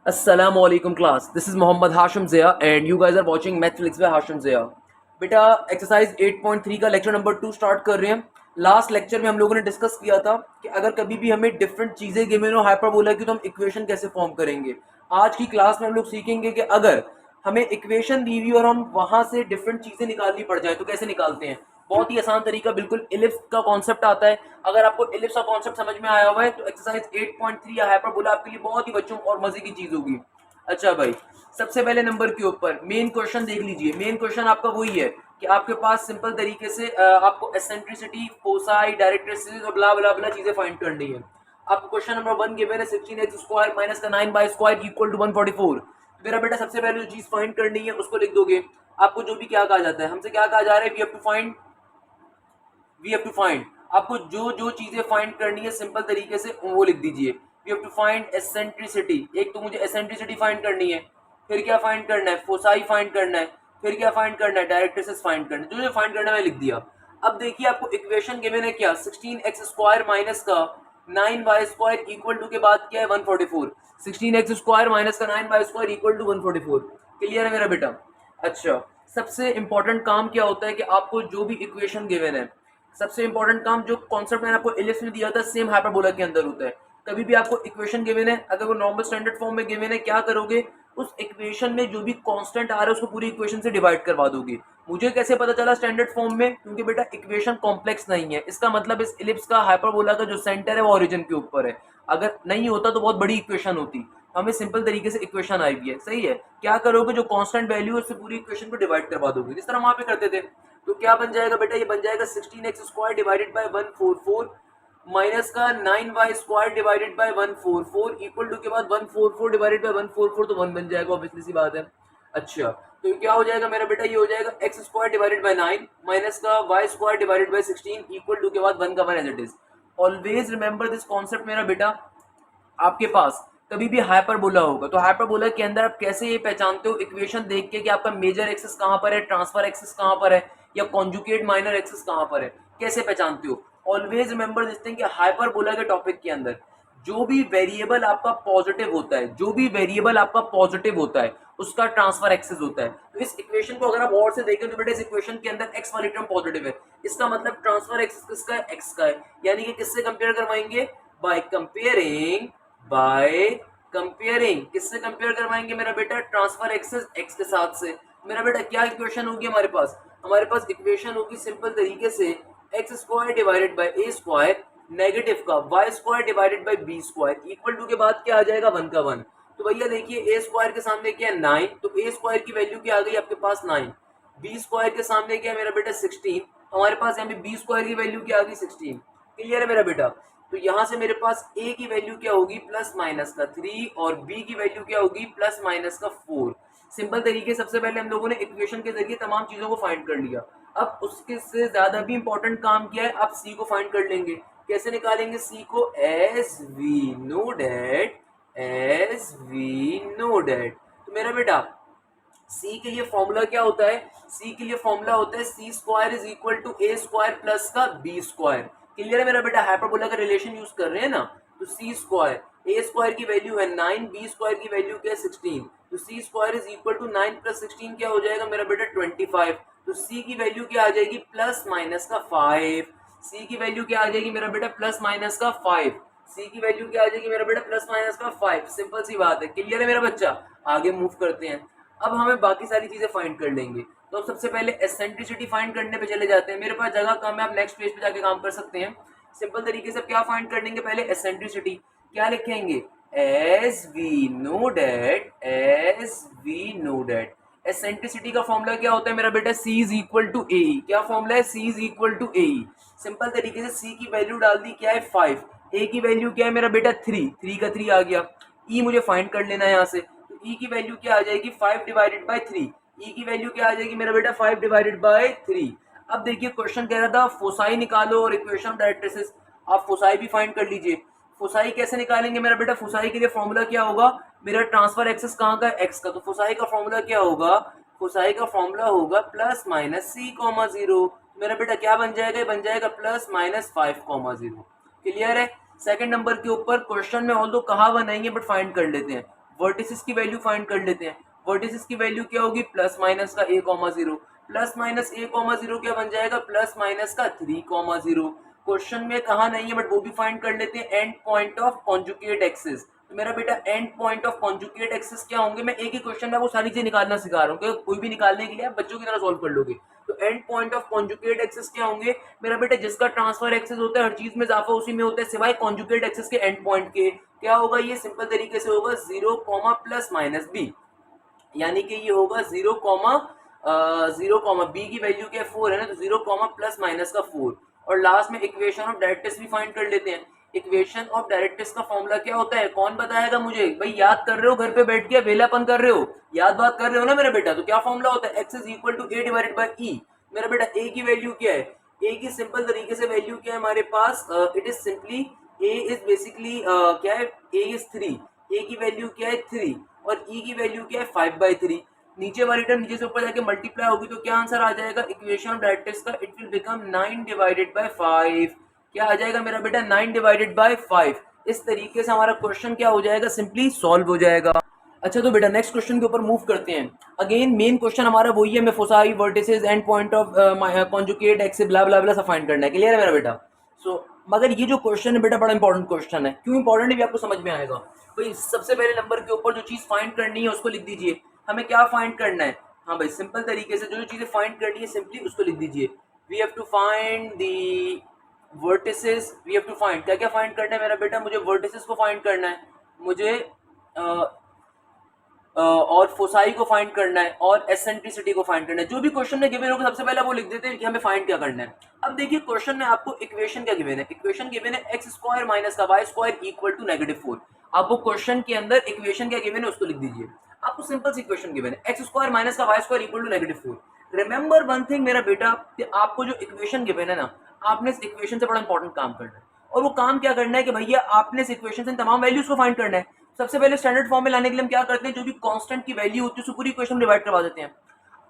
Assalamualaikum class. This is Mohammad Hashim Zia and you guys are watching Mathflix by Hashim Zia. बेटा exercise 8.3 का lecture number 2 start कर रहे हैं। Last lecture में हम लोगों ने डिस्कस किया था कि अगर कभी भी हमें डिफरेंट चीज़ें गिवन हो हाइपरबोला की तो हम इक्वेशन कैसे फॉर्म करेंगे। आज की क्लास में हम लोग सीखेंगे कि अगर हमें इक्वेशन दी हुई और हम वहां से डिफरेंट चीज़ें निकालनी पड़ जाए तो कैसे निकालते हैं। बहुत ही आसान तरीका, बिल्कुल इलिप्स का कॉन्सेप्ट आता है। अगर आपको इलिप्स का कॉन्सेप्ट समझ में आया हुआ है तो एक्सरसाइज 8.3 या हाइपरबोला आपके लिए बहुत ही बच्चों और मजे की चीज होगी। अच्छा भाई, सबसे पहले नंबर के ऊपर मेन क्वेश्चन देख लीजिए। मेन क्वेश्चन आपका वही है कि आपके पास सिंपल तरीके से आपको एसेंट्रिसिटी, फोसाई, डायरेक्ट्रिसिटी और ब्ला ब्ला ब्ला चीजें फाइंड करनी है। आपको क्वेश्चन नंबर 1 गिवन है 16x² माइनस का 9y² इक्वल टू 144। मेरा बेटा सबसे पहले जो चीज फाइंड करनी है उसको लिख दोगे। आपको जो भी क्या कहा जाता है, हमसे क्या कहा जा रहा है, वी हैव टू फाइंड। आपको जो जो चीजें फाइंड करनी है सिंपल तरीके से वो लिख दीजिए। We have to find eccentricity. एक तो मुझे एसेंट्रिसिटी फाइंड करनी है, फिर क्या फाइंड करना है, फोसाई फाइंड करना है, फिर क्या फाइंड करना है, डायरेक्ट्रिसिस फाइंड करना है। जो जो फाइंड करना है मैं लिख दिया। अब देखिए आपको इक्वेशन गिवन है क्या, 16x² माइनस का 9y² इक्वल टू के बाद क्या है 144। 16x² माइनस का 9y² इक्वल टू 144। क्लियर है मेरा बेटा। अच्छा, सबसे इंपॉर्टेंट काम क्या होता है कि आपको जो भी इक्वेशन गिवन है, सबसे इंपॉर्टेंट काम जो कॉन्सेप्ट मैंने आपको इलिप्स में दिया था सेम हाइपरबोला के अंदर होता है। कभी भी आपको इक्वेशन गिवन है, अगर वो नॉर्मल स्टैंडर्ड फॉर्म में गिवन है, क्या करोगे, उस इक्वेशन में जो भी कांस्टेंट आ रहा है उसको पूरी इक्वेशन से डिवाइड करवा दोगे। मुझे कैसे पता चला स्टैंडर्ड फॉर्म में, क्योंकि बेटा इक्वेशन कॉम्प्लेक्स नहीं है। इसका मतलब इस इलिप्स का हाइपरबोला का जो सेंटर है वो ओरिजिन के ऊपर है। अगर नहीं होता तो बहुत बड़ी इक्वेशन होती। हमें सिंपल तरीके से इक्वेशन आई हुई है, सही है। क्या करोगे, जो कांस्टेंट वैल्यू है उससे पूरी इक्वेशन को डिवाइड करवा दोगे, जिस तरह वहां पे करते थे। तो क्या बन जाएगा बेटा, ये बन जाएगा 16x² डिवाइडेड बाय 144 माइनस का 9y² divided by 144 equal to के बाद 144 डिवाइडेड बाय 144 तो 1 बन जाएगा, ऑब्वियसली सी बात है। अच्छा, तो क्या हो जाएगा मेरा बेटा, ये हो जाएगा x² डिवाइडेड बाय 9 माइनस का y² divided by 16 equal to के बाद 1 का 1 as it is. Always remember this concept मेरा बेटा। आपके पास कभी भी हाइपरबोला होगा तो हाइपरबोला के अंदर आप कैसे ये पहचानते हो, इक्वेशन देख के कि आपका मेजर एक्सिस कहाँ पर है, ट्रांसफर एक्सिस कहाँ पर है, या कॉन्जुगेट माइनर एक्सिस कहाँ पर है, कैसे पहचानते हो। ऑलवेज रिमेंबर दिस थिंग कि हाइपरबोला के टॉपिक के अंदर जो भी वेरिएबल आपका पॉजिटिव होता है, जो भी वेरिएबल आपका पॉजिटिव होता है उसका ट्रांसफर एक्सिस होता है। तो इस इक्वेशन को अगर आप और से देखें तो बेटा इस इक्वेशन के अंदर एक्स वाली टर्म पॉजिटिव है, इसका मतलब ट्रांसफर एक्सिस किसका है, एक्स का है। यानी कि किससे कंपेयर करवाएंगे, बाय कंपेयरिंग किससे कंपेयर करवाएंगे मेरा बेटा, ट्रांसफर एक्सिस एक्स के साथ से। मेरा बेटा क्या इक्वेशन होगी हमारे पास इक्वेशन होगी सिंपल तरीके से x² divided by a² negative का y² divided by b² equal to के बाद क्या आ जाएगा 1 का 1। तो भैया देखिए a² के सामने क्या है 9, तो a² की वैल्यू क्या आ गई आपके पास 9। b² के सामने क्या है मेरा बेटा 16, हमारे पास यहाँ पे b² की वैल्यू क्या आ गई 16। क्लियर है मेरा बेटा। तो यहाँ से मेरे पास a की वैल्यू क्या होगी प्लस माइनस का 3 और b की वैल्यू क्या होगी प्लस माइनस का 4। सिंपल तरीके सबसे पहले हम लोगों ने इक्वेशन के जरिए तमाम चीजों को फाइंड कर लिया। अब उसके से ज्यादा भी इंपॉर्टेंट काम किया है, आप c को फाइंड कर लेंगे। कैसे निकालेंगे c को, एज वी नो डेट। तो मेरा बेटा c के लिए फॉर्मूला क्या होता है, c के लिए फॉर्मूला होता है c² is equal to a² plus का b²। क्लियर है मेरा बेटा। हाइपरबोला का रिलेशन यूज कर रहे हैं ना, तो c², a² की वैल्यू है 9, b² की वैल्यू क्या है 16, तो c² is equal to 9 plus 16 क्या हो जाएगा मेरा बेटा 25। तो c की वैल्यू क्या आ जाएगी प्लस माइनस का 5, c की वैल्यू क्या आ जाएगी मेरा बेटा प्लस माइनस का 5, c की वैल्यू क्या आ जाएगी मेरा बेटा प्लस माइनस का 5। सिंपल सी बात है, क्लियर है मेरा बच्चा। आगे मूव करते हैं, अब हमें बाकी सारी चीजें फाइंड कर लेंगे। तो अब सबसे पहले एसेंट्रिसिटी फाइंड करने पे चले जाते हैं। मेरे पास जगह कम है, आप नेक्स्ट पेज पे जाके काम कर सकते हैं। सिंपल तरीके से क्या फाइंड कर लेंगे, पहले एसेंट्रिसिटी क्या लिखेंगे, as we know that eccentricity का फॉर्मूला क्या होता है मेरा बेटा, c is equal to A. क्या फॉर्मूला है, c is equal to A. Simple तरीके से c की वैल्यू डाल दी, क्या है 5, a की वैल्यू क्या है मेरा बेटा 3 का 3 आ गया। e मुझे फाइंड कर लेना है यहाँ से, तो e की वैल्यू क्या आ जाएगी 5 डिवाइडेड बाई 3, e की वैल्यू क्या आ जाएगी मेरा बेटा 5 डिवाइडेड बाई 3। अब देखिए क्वेश्चन कह रहा था फोसाई निकालो और इक्वेशन ऑफ डायरेक्ट्रिक्स, आप फोसाई भी फाइंड कर लीजिए। फोसाई कैसे निकालेंगे मेरा बेटा, फोसाई के लिए फॉर्मूला क्या होगा मेरा, ट्रांसफर एक्सेस कहाँ का, एक्स का। तो फोसाई का फॉर्मूला क्या होगा, फोसाई का फॉर्मूला होगा प्लस माइनस c कॉमा 0। मेरा बेटा क्या बन जाएगा, बन जाएगा प्लस माइनस 5 कॉमा 0। क्लियर है। सेकंड नंबर के ऊपर क्वेश्चन में ऑल्दो कहाँ बनाएंगे बट फाइंड कर लेते हैं, वर्टिसेस की वैल्यू फाइंड कर लेते हैं। वर्टिसेस की वैल्यू क्या होगी प्लस माइनस का a comma 0, plus minus a comma 0 क्या बन जाएगा प्लस माइनस का 3 कॉमा 0। क्वेश्चन में कहा नहीं है बट वो भी फाइंड कर लेते हैं, and point of conjugate axis. तो मेरा बेटा and point of conjugate axis क्या होंगे, मैं एक ही क्वेश्चन में वो सारी चीजें निकालना सिखा रहा हूँ, कोई भी निकालने के लिए आप बच्चों की तरह सॉल्व कर लोगे। तो and point of conjugate axis क्या होंगे मेरा बेटा, जिसका ट्रांसफर एक्सिस होता है हर चीज में इजाफा उसी में होता है सिवाय कॉन्जुगेट एक्सिस के एंड पॉइंट के। क्या होगा ये, सिंपल तरीके से होगा 0 कॉमा प्लस माइनस बी, यानी कि ये होगा 0 कॉमा बी की वैल्यू क्या 4 है ना, तो 0 कॉमा प्लस माइनस का 4। और लास्ट में इक्वेशन ऑफ डायरेक्ट्रिक्स भी फाइंड कर लेते हैं। इक्वेशन ऑफ डायरेक्ट्रिक्स का फॉर्मूला क्या होता है, कौन बताएगा मुझे, भाई याद कर रहे हो घर पे बैठ के, वेलापन कर रहे हो, याद बात कर रहे हो ना मेरा बेटा। तो क्या फॉर्मूला होता है, x is equal to a divided by e। मेरा बेटा a की वैल्यू क्या है, a की सिंपल तरीके से वैल्यू क्या है हमारे पास, it is simply a is basically क्या है, a इज 3, a की वैल्यू क्या है 3 और e की वैल्यू क्या है 5/3। नीचे वाली टर्म नीचे से ऊपर जाके मल्टीप्लाई होगी तो क्या आंसर आ जाएगा, इक्वेशन ऑफ डायरेक्ट्रिक्स का it will become 9 divided by 5। क्या आ जाएगा मेरा बेटा 9 डिवाइडेड बाय 5। इस तरीके से हमारा क्वेश्चन क्या हो जाएगा, सिंपली सॉल्व हो जाएगा। अच्छा तो बेटा नेक्स्ट क्वेश्चन के ऊपर मूव करते हैं। अगेन मेन क्वेश्चन हमारा वही है, मैं foci vertices and point of conjugate X blah blah blah सब फाइंड करना है। क्लियर है मेरा बेटा। सो मगर ये जो क्वेश्चन है बेटा बड़ा इंपॉर्टेंट क्वेश्चन है। क्यों इंपॉर्टेंट है भी आपको समझ में आएगा। भाई सबसे पहले नंबर के ऊपर जो चीज फाइंड करनी है उसको लिख दीजिए। हमें क्या फाइंड करना है, हाँ भाई सिंपल तरीके से जो चीजें फाइंड करनी है सिंपली उसको लिख दीजिए। We have to find the vertices, we have to find, क्या क्या फाइंड करना है मेरा बेटा, मुझे वर्टिसेस को फाइंड करना है, मुझे और फोसाई को फाइंड करना है और एसेंट्रिसिटी को फाइंड करना है। जो भी क्वेश्चन में गिवन होगा सबसे पहले वो लिख देते हैं कि हमें फाइंड क्या करना है। अब देखिए क्वेश्चन में आपको इक्वेशन क्या गिवन है, इक्वेशन गिवन है एक्स स्क्वायर माइनस का वाई स्क्वायर इक्वल टू -4। आपको क्वेश्चन के अंदर इक्वेशन क्या गिवन है उसको लिख दीजिए। आपको सिंपल सी इक्वेशन गिवन है एक्स स्क्वायर माइनस का Y square equal to -4। Remember one thing मेरा बेटा, आपको जो इक्वेशन गिवन है ना, आपने इस इक्वेशन से बड़ा इंपॉर्टेंट काम करना है। और वो काम क्या करना है कि भैया आपने इस इक्वेशन से तमाम वैल्यूज को फाइंड करना है। सबसे पहले स्टैंडर्ड फॉर्म में लाने के लिए हम क्या करते हैं, जो भी कांस्टेंट की वैल्यू होती है उसको पूरी इक्वेशन में डिवाइड करवा देते हैं।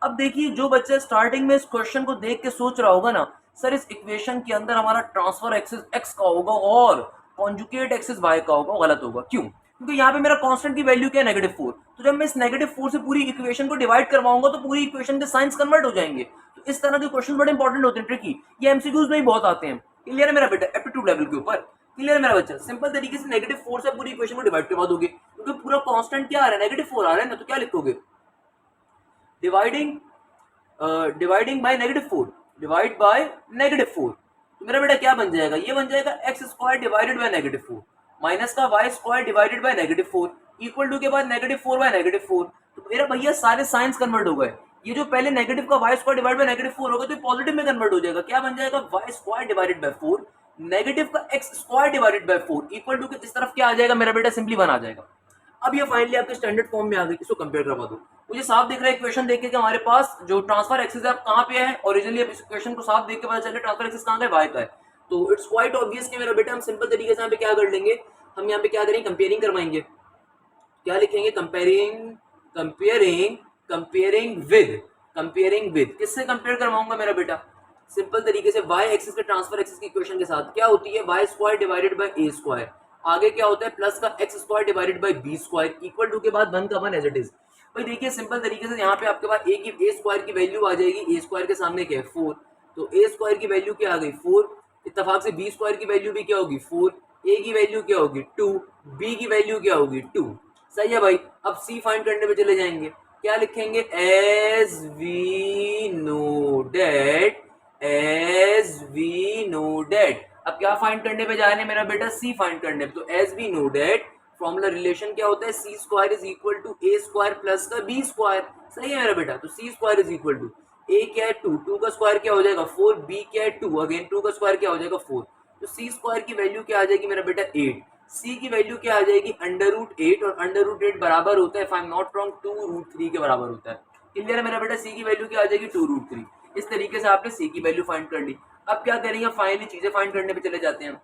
अब देखिए जो बच्चा स्टार्टिंग में इस क्वेश्चन को देख के सोच रहा होगा ना, सर इस इक्वेशन के अंदर हमारा ट्रांसफर एक्सिस एक्स का होगा और कॉन्जुगेट एक्सिस वाई का होगा, गलत होगा। क्यों, क्योंकि यहाँ पे मेरा कांस्टेंट की वैल्यू क्या है -4। तो जब मैं इस -4 से पूरी इक्वेशन को डिवाइड करवाऊंगा तो पूरी इक्वेशन के साइंस कन्वर्ट हो जाएंगे। तो इस तरह के क्वेश्चन बड़े इंपॉर्टेंट होते हैं, ट्रिकी, ये एमसीक्यूज में ही बहुत आते हैं। क्लियर है मेरा बेटा, एप्टीट्यूड लेवल के ऊपर। क्लियर है मेरा बच्चा, सिंपल तरीके से -4 से पूरी इक्वेशन को डिवाइड करवा दोगे, क्योंकि पूरा कांस्टेंट क्या आ रहा है -4 आ रहा है ना, तो क्या लिखोगे, डिवाइडिंग बाय -4, डिवाइड बाय -4। तो मेरा बेटा क्या बन जाएगा, ये बन जाएगा X square divided by -4 minus का Y square divided by -4 equal to के बाद -4 बाय -4। तो मेरा भैया सारे साइंस कन्वर्ट हो गए। ये जो पहले नेगेटिव का वाई स्क्वायर डिवाइड बाय -4 होगा तो पॉजिटिव में कन्वर्ट हो जाएगा। क्या बन जाएगा, Y square divided by 4 negative का X square divided by 4 equal to इस तरफ क्या आ जाएगा मेरा बेटा, सिंपली 1 आ जाएगा। अब ये फाइनली आपके स्टैंडर्ड फॉर्म में आ गई, इसको कंपेयर करवा दो। मुझे साफ दिख रहा है इक्वेशन देख के कि हमारे पास जो ट्रांसफर एक्सिस है कहां पे है, ओरिजिनली अब इस इक्वेशन को साफ देख के पता चल रहा है ट्रांसफर एक्सिस कहां का है, वाई का है। तो इट्स क्वाइट ऑब्वियस कि मेरा बेटा हम सिंपल तरीके से यहाँ पे क्या कर लेंगे, हम यहाँ पे क्या करेंगे, कंपेयरिंग करवाएंगे। क्या लिखेंगे, कंपेयरिंग कंपेयरिंग कंपेयरिंग विद किससे कंपेयर करवाऊंगा मेरा बेटा, सिंपल तरीके से y एक्सिस के ट्रांसफर एक्सिस की इक्वेशन के साथ। क्या होती है, y square divided by a square, आगे क्या होता है प्लस का x square divided by b square equal to के बाद 1 का 1 एज इट इज। भाई देखिए सिंपल तरीके से यहाँ पे आपके पास ए स्क्वायर की वैल्यू आ जाएगी, ए स्क्वायर के सामने क्या है 4, तो ए स्क्वायर की वैल्यू क्या आ गई 4, इत्तेफाक से बी स्क्वायर की वैल्यू भी क्या होगी 4, ए की वैल्यू क्या होगी 2, बी की वैल्यू क्या होगी 2। सही है भाई। अब सी फाइंड करने पे चले जाएंगे, क्या लिखेंगे एज वी नो डेट। अब क्या फाइंड करने पे जा रहे हैं मेरा बेटा, सी फाइंड करने पे। तो as we know that formula relation क्या होता है, C square is equal to A square plus का बी स्क्वायर। सही है मेरा बेटा। तो C square is equal to A क्या है 2, 2 का स्क्वायर क्या हो जाएगा 4, बी क्या है 2, अगेन 2 का स्क्वायर क्या हो जाएगा 4। तो सी स्क्वायर की वैल्यू क्या आ जाएगी मेरा बेटा 8, सी की वैल्यू क्या आ जाएगी √8, और √8 बराबर होता है if I am not wrong 2√3 के बराबर होता है। क्लियर है मेरा बेटा। सी की वैल्यू क्या आ जाएगी 2√3। इस तरीके से आपने सी की वैल्यू फाइंड कर ली। अब क्या करेंगे, फाइनली चीजें फाइंड करने पे चले जाते हैं।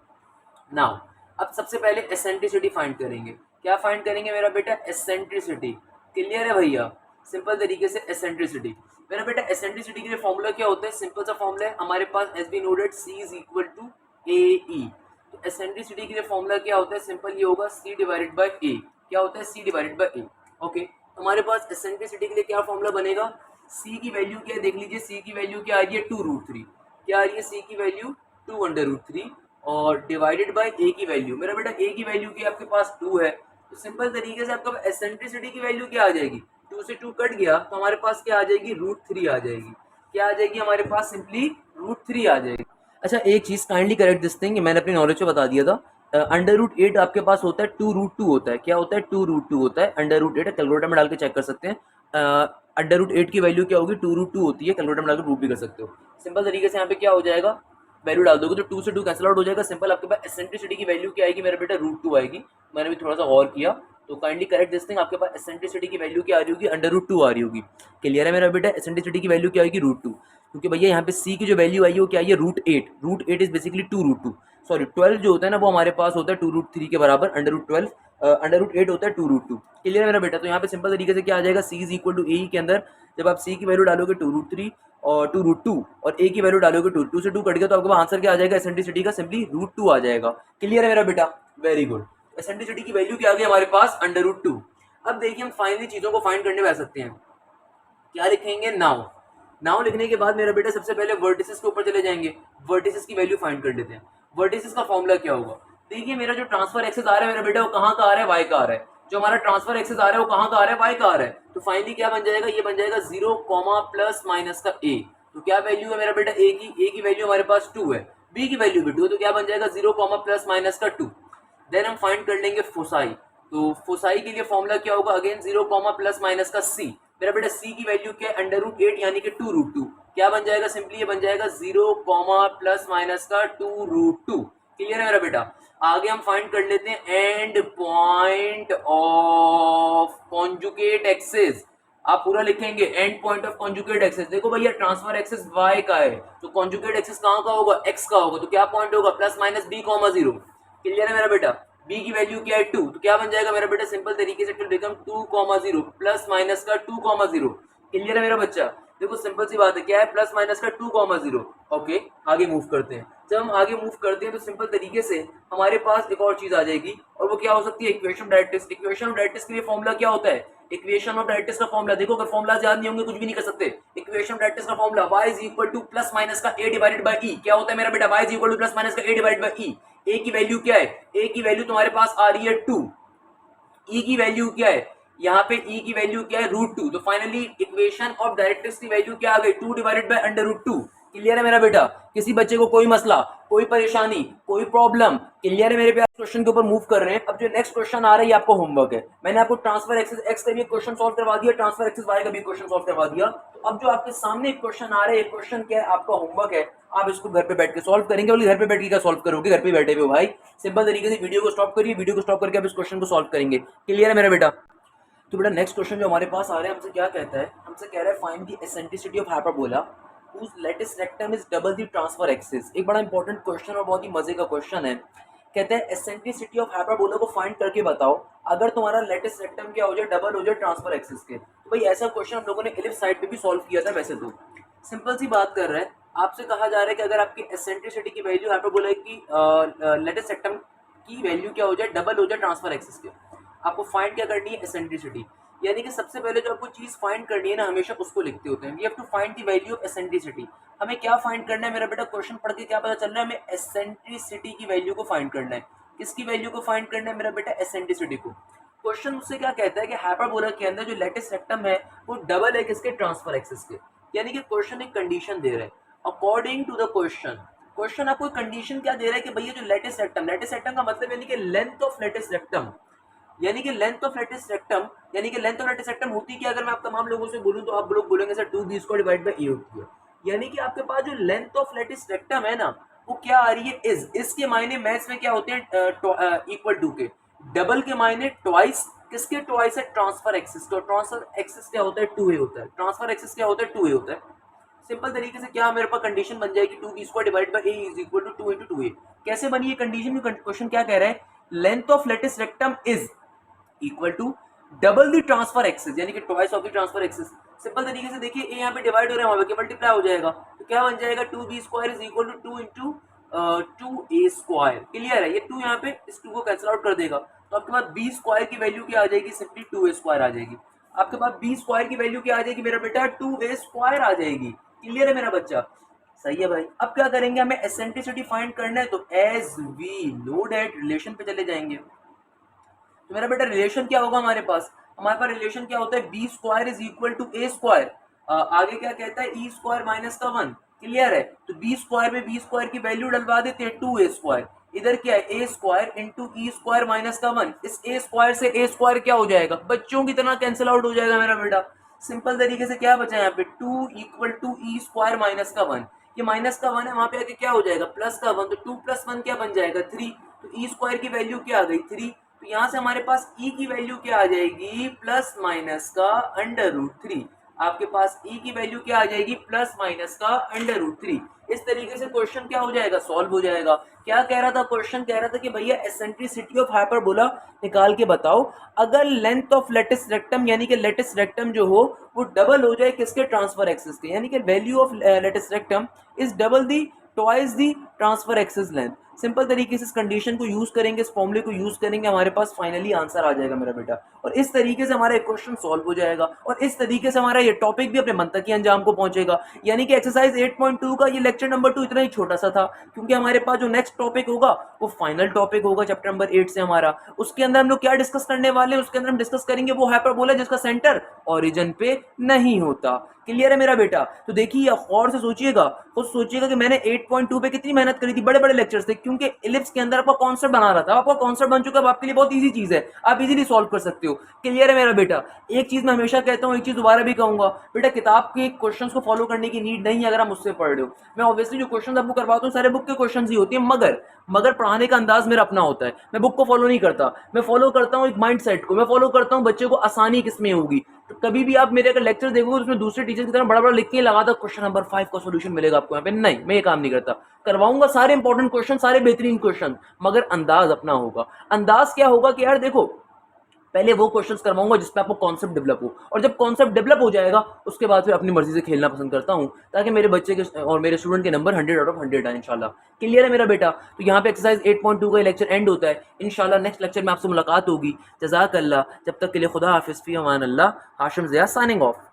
नाउ अब सबसे पहले एसेंट्रिसिटी फाइंड करेंगे। क्या फाइंड करेंगे मेरा बेटा, एसेंट्रिसिटी। क्लियर है भैया। सिंपल तरीके से एसेंट्रिसिटी मेरा बेटा, एसेंट्रिसिटी के लिए फॉर्मूला क्या होता है, सिंपल सा फॉर्मूला है हमारे पास, as be noted C is equal to A E. तो एसेंट्रिसिटी के लिए फॉर्मूला क्या होता है, सिंपल ये होगा सी डिवाइडेड बाय ए। क्या होता है, C divided by A. Okay, हमारे पास एसेंट्रिसिटी के लिए क्या फॉर्मूला बनेगा, सी की वैल्यू क्या है देख लीजिए, सी की वैल्यू क्या आ रही है 2√3। क्या आ रही है सी की वैल्यू 2√3, और डिवाइडेड बाय ए की वैल्यू, मेरा बेटा ए की वैल्यू की आपके पास 2 है। तो सिंपल तरीके से आपका एसेंट्रिसिटी की वैल्यू क्या आ जाएगी, 2 से 2 कट गया तो हमारे पास क्या आ जाएगी √3 आ जाएगी। क्या आ जाएगी हमारे पास, सिंपली √3 आ जाएगी। अच्छा एक चीज काइंडली करेक्ट दिस थिंग, मैंने अपनी नॉलेज से बता दिया था। √8 आपके पास होता है 2√2 होता है। क्या होता है 2√2 होता है, √8 कैलकुलेटर में डाल के चेक कर सकते हैं। √8 की वैल्यू क्या होगी 2√2 होती है, कैलकुलेटर में डाल के प्रूव भी कर सकते हो। सिंपल तरीके से यहाँ पे क्या हो जाएगा, वैल्यू डाल दोगे तो 2 से 2 कैंसिल आउट हो जाएगा। सिंपल आपके पास एसेंट्रिसिटी की वैल्यू क्या आएगी मेरा बेटा, √2 आएगी। मैंने भी थोड़ा सा गौर किया, तो काइंडली करेक्ट दिस थिंग, आपके पास एसेंट्रिसिटी की वैल्यू क्या आ रही होगी, √2 आ रही होगी। क्लियर है मेरा बेटा। एसेंट्रिसिटी की वैल्यू क्या आएगी √2, क्योंकि भैया यहाँ पे सी की जो वैल्यू आई है वो क्या आई है √8। √8 इज बेसिकली 2√2, सॉरी 12 जो होता है ना वो हमारे पास होता है 2√3 के बराबर, √12 √8 होता है 2√2। क्लियर है मेरा बेटा। तो यहाँ पे सिंपल तरीके से क्या आ जाएगा, सी इज इक्वल टू ए के अंदर जब आप सी की वैल्यू डालोगे 2√3 और 2√2 और ए की वैल्यू डालोगे 2 से 2 कट गया तो आपके पास आंसर क्या आ जाएगा एसेंट्रिसिटी का, सिंपली √2 आ जाएगा। क्लियर है मेरा बेटा, वेरी गुड। एसेंट्रिसिटी की वैल्यू क्या आ गई हमारे पास, √2। अब देखिए हम फाइनली चीजों को फाइंड करने में आ सकते हैं। क्या लिखेंगे, नाउ। नाउ लिखने के बाद मेरा बेटा सबसे पहले वर्टिसेस के ऊपर चले जाएंगे, वर्टिसेस की वैल्यू फाइंड कर लेते हैं। वर्टिसेस का फॉर्मूला क्या होगा, देखिए मेरा जो ट्रांसफर एक्सेस आ रहा है मेरा बेटा वो कहाँ का आ रहा है, वाई का आ रहा है। जो हमारा ट्रांसफर एक्सेस आ रहा है वो कहाँ का आ रहा है, वाई का आ रहा है। तो फाइनली क्या बन जाएगा, ये बन जाएगा 0, प्लस माइनस का ए। तो क्या वैल्यू है मेरा बेटा ए की वैल्यू हमारे पास 2 है, बी की वैल्यू भी 2 है, तो क्या बन जाएगा 0, प्लस माइनस का 2। देन हम फाइंड कर लेंगे फोसाई। तो फोसाई के लिए फॉर्मूला क्या होगा, अगेन 0, प्लस माइनस का सी। मेरा बेटा सी की वैल्यू क्या है √8 यानी कि 2√2। क्या बन जाएगा, सिंपली ये बन जाएगा 0, प्लस माइनस का 2√2। क्लियर है मेरा बेटा। आगे हम फाइंड कर लेते हैं and point of conjugate axis. आप पूरा लिखेंगे and point of conjugate axis. देखो भैया ट्रांसफर एक्सिस y का है तो कॉन्जुगेट एक्सिस कहाँ का होगा, x का होगा। तो क्या पॉइंट होगा, प्लस माइनस b, 0। क्लियर है मेरा बेटा। b की वैल्यू क्या है 2, तो क्या बन जाएगा मेरा बेटा, सिंपल तरीके से it will become 2, 0 plus minus का 2, 0। क्लियर है मेरा बच्चा। देखो सिंपल सी बात है, क्या है प्लस माइनस का 2, 0। ओके आगे मूव करते हैं। जब हम आगे मूव करते हैं तो सिंपल तरीके से हमारे पास एक और चीज आ जाएगी और वो क्या हो सकती है, equation of directrix. Equation of directrix के लिए फॉर्मूला क्या होता है, इक्वेशन ऑफ डायरेक्ट्रिक्स का फॉर्मूला। देखो अगर फॉर्मूला याद नहीं होंगे कुछ भी नहीं कर सकते। इक्वेशन ऑफ डायरेक्ट्रिक्स का formula y is equal two plus minus का a डिवाइडेड बाय e। क्या होता है मेरा बेटा, y is equal two plus minus का a divided by e। a की वैल्यू क्या है, a की वैल्यू तुम्हारे पास आ रही है 2, e की वैल्यू क्या है, यहाँ पे e की वैल्यू क्या है √2। तो फाइनली इक्वेशन ऑफ डायरेक्ट्रिक्स की वैल्यू क्या आ गई, 2 डिवाइडेड बाय √2। क्लियर है मेरा बेटा। किसी बच्चे को कोई मसला, कोई परेशानी, कोई प्रॉब्लम, क्लियर है मेरे प्यारे। क्वेश्चन के ऊपर मूव कर रहे हैं। अब जो नेक्स्ट क्वेश्चन आ रहा है ये आपको होमवर्क है। मैंने आपको ट्रांसफर एक्सिस x का भी क्वेश्चन सॉल्व करवा दिया, ट्रांसफर एक्सिस y का भी क्वेश्चन सॉल्व करवा दिया। तो अब जो आपके सामने क्वेश्चन आ रहे हैं, क्वेश्चन क्या है, आपका होमवर्क है। आप इसको घर पे बैठ के सॉल्व करेंगे। और घर पे बैठ के क्या सॉल्व करोगे, घर पे बैठे हुए भाई सिंपल तरीके से वीडियो को स्टॉप करिए, वीडियो को स्टॉप करके आप इस क्वेश्चन को सॉल्व करेंगे। क्लियर है मेरा बेटा। तो बेटा नेक्स्ट क्वेश्चन जो हमारे पास आ रहा है हमसे क्या कहता है, हमसे कह रहा है find the eccentricity of hyperbola whose lattice rectum is double the transfer axis। एक बड़ा इंपॉर्टेंट क्वेश्चन और बहुत ही मजे का क्वेश्चन है। कहते हैं एसेंट्रिसिटी ऑफ हाइपरबोला को फाइंड करके बताओ अगर तुम्हारा लेटिस रेक्टम क्या हो जाए, डबल हो जाए ट्रांसफर एक्सिस के। तो भाई ऐसा क्वेश्चन हम लोगों ने इलिप्स साइड पे भी सॉल्व किया था। वैसे तो सिंपल सी बात कर रहे हैं, आपसे कहा जा रहा है कि अगर आपकी एसेंट्रिसिटी की वैल्यू हाइपरबोला की लेटिस रेक्टम की वैल्यू क्या हो जाए, डबल हो जाए ट्रांसफर एक्सिस के, आपको फाइंड क्या करनी है, एसेंट्रिसिटी। यानी कि सबसे पहले जो आपको चीज़ फाइंड करनी है ना, हमेशा उसको लिखते होते हैं। We have to find the value of eccentricity. हमें क्या फाइंड करना है मेरा बेटा, क्वेश्चन पढ़ के क्या पता चल रहा है, हमें एसेंट्रिसिटी की वैल्यू को फाइंड करना है। किसकी वैल्यू को फाइंड करना है मेरा बेटा, एसेंट्रिसिटी को। क्वेश्चन उससे क्या कहता है कि हाइपरबोला के अंदर जो लेटिस रेक्टम है वो डबल है किसके, ट्रांसफर एक्सिस के। यानी कि क्वेश्चन एक कंडीशन दे रहा है। अकॉर्डिंग टू द क्वेश्चन आपको कंडीशन क्या दे रहा है कि भैया जो लेटिस रेक्टम का मतलब यानी कि लेंथ ऑफ लेटिस रेक्टम, यानी कि लेंथ ऑफ लेटिस रेक्टम, यानी कि लेंथ ऑफ लेटिस रेक्टम होती क्या, अगर मैं आप तमाम लोगों से बोलूं तो आप लोग बोलेंगे सर 2b² डिवाइड बाय ए होती है। यानी कि आपके पास जो लेंथ ऑफ लेटिस रेक्टम है ना वो क्या आ रही है, इज। इसके मायने मैथ्स में क्या होते हैं, इक्वल टू के। डबल के मायने ट्वाइस, किसके ट्वाइस है, ट्रांसफर एक्सिस। तो ट्रांसफर एक्सिस क्या होता है, 2a होता है। ट्रांसफर एक्सिस क्या होता है, 2a होता है। सिंपल तरीके से क्या मेरे पास कंडीशन बन जाएगी, 2b² divide by a is equal to 2 into 2a। कैसे बनी ये कंडीशन, क्वेश्चन क्या कह रहा है, length of latus rectum is equal to double the transverse axis, यानी कि twice of the transverse axis. Simple तरीके से देखिए ए यहाँ पे डिवाइड हो रहा है, वहां पे मल्टीप्लाई हो जाएगा, तो क्या बन जाएगा, 2b² is equal to 2 into 2a²। Clear है, ये 2 यहाँ पे इस 2 को कैंसिल आउट कर देगा, तो आपके पास b² की वैल्यू क्या आ जाएगी, सिंपली 2a² आ जाएगी। आपके पास b² की वैल्यू क्या आ जाएगी मेरा बेटा, 2a² आ जाएगी। क्लियर है मेरा बच्चा, सही है भाई। अब क्या करेंगे, हमें एसेंट्रिसिटी फाइंड करना है, तो as we know that relation पे चले जाएंगे। तो मेरा बेटा रिलेशन क्या होगा हमारे पास रिलेशन क्या होता है, b² is equal to a²। आगे क्या कहता है, e² माइनस का 1। क्लियर है, तो b² में b² की वैल्यू डलवा देते हैं, 2a²। इधर क्या है, a² इंटू e² माइनस का 1। इस a² से a² क्या हो जाएगा, बच्चों की तरह कैंसिल आउट हो जाएगा मेरा बेटा। सिंपल तरीके से क्या बचा यहाँ पे, 2 इक्वल टू e² माइनस का 1। ये माइनस का 1 है, वहां पे आके क्या हो जाएगा, प्लस का 1। तो 2 + 1 क्या बन जाएगा, 3। तो e² की वैल्यू क्या आ गई, 3। तो यहाँ से हमारे पास e की वैल्यू क्या आ जाएगी, प्लस माइनस का √3। आपके पास e की वैल्यू क्या आ जाएगी, प्लस माइनस का √3। इस तरीके से क्वेश्चन क्या हो जाएगा, सॉल्व हो जाएगा। क्या कह रहा था क्वेश्चन, कह रहा था कि भैया एसेंट्रिसिटी ऑफ हाइपरबोला निकाल के बताओ अगर लेंथ ऑफ लेटिस रेक्टम, यानी कि लेटिस रेक्टम जो हो वो डबल हो जाए किसके, ट्रांसफर एक्सिस के। यानी कि value of latus rectum is double the twice the transverse axis length. Simple तरीके से इस कंडीशन को यूज करेंगे, इस फॉर्मूले को यूज करेंगे, हमारे पास फाइनली आंसर आ जाएगा मेरा बेटा। और इस तरीके से हमारा एक क्वेश्चन सॉल्व हो जाएगा, और इस तरीके से हमारा ये टॉपिक भी अपने मंतक की अंजाम को पहुंचेगा। यानी कि एक्सरसाइज 8.2 का ये लेक्चर नंबर 2 इतना ही छोटा सा था, क्योंकि हमारे पास जो नेक्स्ट टॉपिक होगा वो फाइनल टॉपिक होगा चैप्टर नंबर 8 से हमारा। उसके अंदर हम लोग क्या डिस्कस करने वाले हैं, उसके अंदर हम डिस्कस करेंगे वो हाइपरबोला जिसका सेंटर ओरिजिन पे नहीं होता। क्लियर है मेरा बेटा, तो देखिए गौर से सोचिएगा, खुद सोचिएगा कि मैंने 8.2 पे कितनी मेहनत करी थी, बड़े बड़े लेक्चर्स थे, क्योंकि इलिप्स के अंदर आपका कॉन्सेप्ट बना रहा था। आपका कॉन्सेप्ट बन चुका है, आपके लिए बहुत इजी चीज है, आप इजीली सॉल्व कर सकते हो। क्लियर है मेरा बेटा, एक चीज मैं हमेशा कहता हूँ, एक चीज दोबारा भी कहूंगा, बेटा किताब के क्वेश्चंस को फॉलो करने की नीड नहीं है अगर आप मुझसे पढ़ रहे हो। मैं ऑब्वियसली जो क्वेश्चन आपको करवाता हूँ सारे बुक के क्वेश्चन ही होते हैं, मगर पढ़ाने का अंदाज मेरा अपना होता है। मैं बुक को फॉलो नहीं करता, मैं फॉलो करता हूँ एक माइंड सेट को, मैं फॉलो करता हूँ बच्चे को आसानी किसमें होगी। तो कभी भी आप मेरे अगर लेक्चर देखोगे तो उसमें दूसरे टीचर की तरह बड़ा बड़ा लिख के लगा था क्वेश्चन नंबर 5 का सॉल्यूशन मिलेगा आपको यहाँ पे, नहीं, मैं ये काम नहीं करता। करवाऊंगा सारे इंपॉर्टेंट क्वेश्चन, सारे बेहतरीन क्वेश्चन, मगर अंदाज अपना होगा। अंदाज क्या होगा कि यार देखो, पहले वो क्वेश्चंस करवाऊंगा जिसपे आपको कॉन्सेप्ट डेवलप हो, और जब कॉन्सेप्ट डेवलप हो जाएगा उसके बाद फिर अपनी मर्जी से खेलना पसंद करता हूं, ताकि मेरे बच्चे के और मेरे स्टूडेंट के नंबर 100/100 आए इंशाल्लाह। क्लियर है मेरा बेटा, तो यहाँ पे एक्सरसाइज 8.2 का लेक्चर एंड होता है। इंशाल्लाह नेक्स्ट लेक्चर में आपसे मुलाकात होगी। जज़ाकल्लाह, जब तक के लिए खुदा हाफिज़, फ़ी अमान अल्लाह। Hashim Zia signing of.